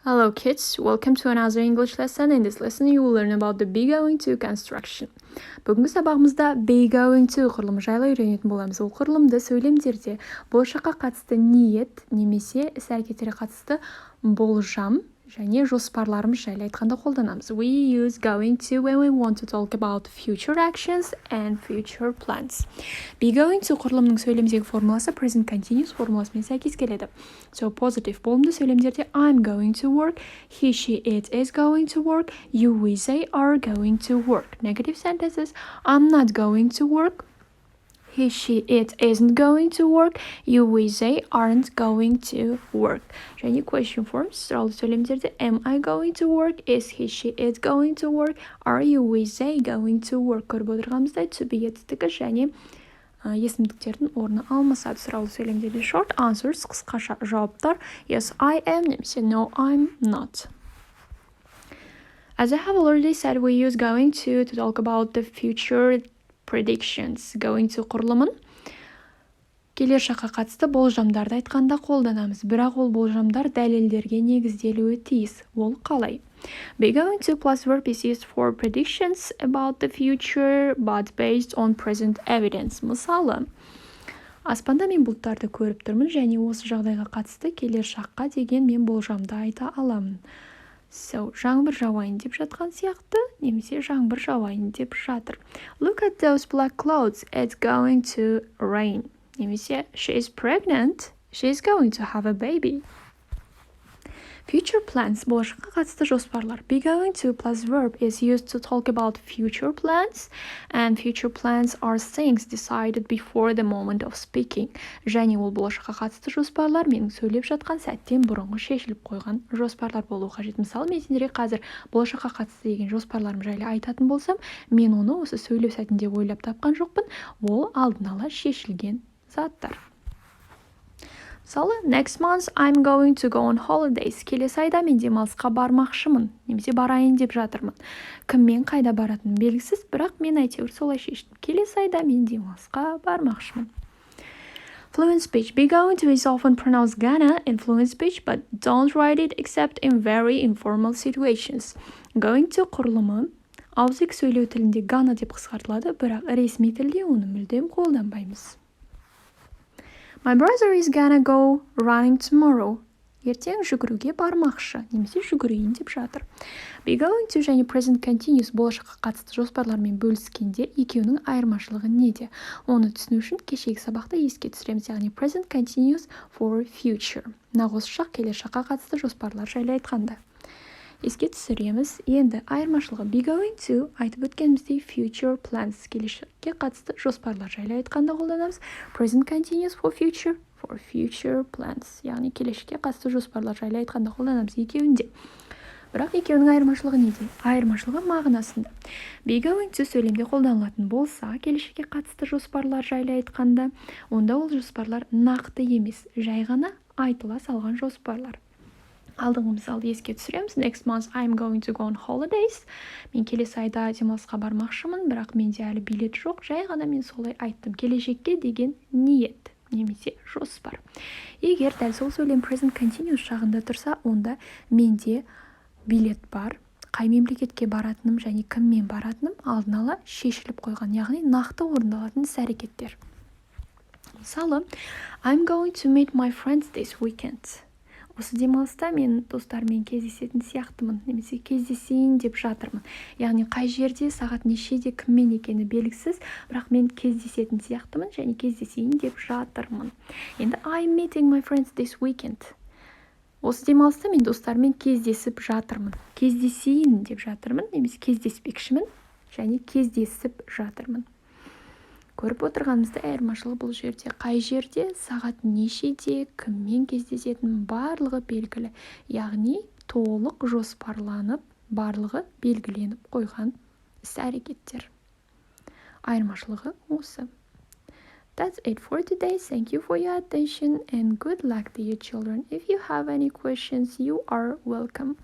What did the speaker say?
Hello kids, welcome to another English lesson. In this lesson you will learn about the be going to construction. Бүгінгі сабағымызда be going to құрылымы жайлы үйренетін боламыз. Ол құрылымды сөйлемдерде болашаққа қатысты ниет немесе іс-әрекеттерге қатысты болжам және жоспарларымыз жайлы айтқанда қолданамыз. We use going to when we want to talk about future actions and future plans. Be going to құрылымның сөйлемдегі формуласы present continuous формуласымен сәйкес келеді. So positive болымды сөйлемдерде I'm going to work, he, she, it is going to work, you, we, they are going to work. Negative sentences I'm not going to work, he, she, it isn't going to work, you, we, they aren't going to work. Және question forms сұралды сөйлемдерде am I going to work, is he, she, it going to work, are you, we, they going to work. Көріп отырғанымыздай to be етістігі және есімдіктердің орны алмасады. Сұралды сөйлемдерде short answers қысқаша жауаптар yes I am немесе no I'm not. As I have already said, we use going to talk about the future predictions. Going to құрылымын келер шаққа қатысты болжамдарды айтқанда қолданамыз. Бірақ ол болжамдар дәлелдерге негізделуі тиіс. Ол қалай? Be going to plus verb is used for predictions about the future but based on present evidence. Мысалы, аспанда мен бұлттарды көріп тұрмын және осы жағдайға қатысты келер шаққа деген мен болжамды айта аламын. So, жаңбыр жауайын деп жатқан сияқты, немесе жаңбыр жауайын деп жатыр. Look at those black clouds, it's going to rain. Немесе she's pregnant, she's going to have a baby. Future plans, болашаққа қатысты жоспарлар. Be going to plus verb is used to talk about future plans, and future plans are things decided before the moment of speaking. Және ол болашаққа қатысты жоспарлар менің сөйлеп жатқан сәттен бұрынғы шешіліп қойған жоспарлар болуы қажет. Мысалы, мен сендерге қазір болашаққа қатысты деген жоспарларым жайлы айтатын болсам, мен оны осы сөйлеу сәтінде ойлап тапқан жоқпын, ол алдын ала шешілген заттар. Мысалы, next month I'm going to go on holidays. Келесі айда мен демалысқа бармақшымын, немесе барайын деп жатырмын. Кіммен қайда баратыным белгісіз, бірақ мен әйтеуір солай шештім. Келесі айда мен демалысқа бармақшымын. Fluent speech. Be going to is often pronounced gonna in fluent speech, but don't write it except in very informal situations. Going to құрылымы ауызекі сөйлеу тілінде gonna деп қысқартылады, бірақ ресми тілде оны мүлдем қолданбаймыз. My brother is gonna go running tomorrow. Ертең жүгіруге бармақшы, немесе жүгірейін деп жатыр. Be going to және present continuous болашаққа қатысты жоспарлармен бөліскенде екеуінің айырмашылығы неде? Оны түсіну үшін кешегі сабақта еске түсіреміз, яғни present continuous for future. Нақ осы шақ келер шаққа қатысты жоспарлар жайлы айтқанда. Еске түсіреміз. Енді айырмашылығы be going to айтып өткеніміздей future plans келешекке қатысты жоспарлар жайлы айтқанда қолданамыз. Present continuous for future plans. Яғни келешекке қатысты жоспарлар жайлы айтқанда қолданамыз екеуінде. Бірақ екеуінің айырмашылығы неде? Айырмашылығы мағынасында. Be going to сөйлемде қолданылатын болса, келешекке қатысты жоспарлар жайлы айтқанда, онда ол жоспарлар нақты емес, жай ғана айтыла салған жоспарлар. Алдыңғы мысалды еске түсіреміз. Next month I'm going to go on holidays. Мен келесі айда демалысқа бармақшымын, бірақ менде әлі билет жоқ. Жай ғана мен солай айттым. Келешекке деген ниет немесе жоспар. Егер дәл сол сөйлем present continuous жағында тұрса, онда менде билет бар. Қай мемлекетке баратыным және кіммен баратыным алдын ала шешіліп қойған, яғни нақты орындалатын іс-әрекеттер. Мысалы, I'm going to meet my friends this weekend. Осы демалыста мен достармен кездесетін сияқтымын, немесе кездесейін деп жатырмын. Яғни қай жерде, сағат нешеде, кіммен екені белгісіз, бірақ мен кездесетін сияқтымын және кездесейін деп жатырмын. Енді I'm meeting my friends this weekend. Осы демалыста мен достармен кездесіп жатырмын. Кездесейін деп жатырмын, немесе кездеспекшімін және кездесіп жатырмын. Көріп отырғанымызда айырмашылығы бұл жерде. Қай жерде, сағат нешеде, кіммен кездесетін барлығы белгілі. Яғни толық жоспарланып, барлығы белгіленіп қойған іс-әрекеттер. Айырмашылығы осы. That's it for today. Thank you for your attention and good luck to your children. If you have any questions, you are welcome.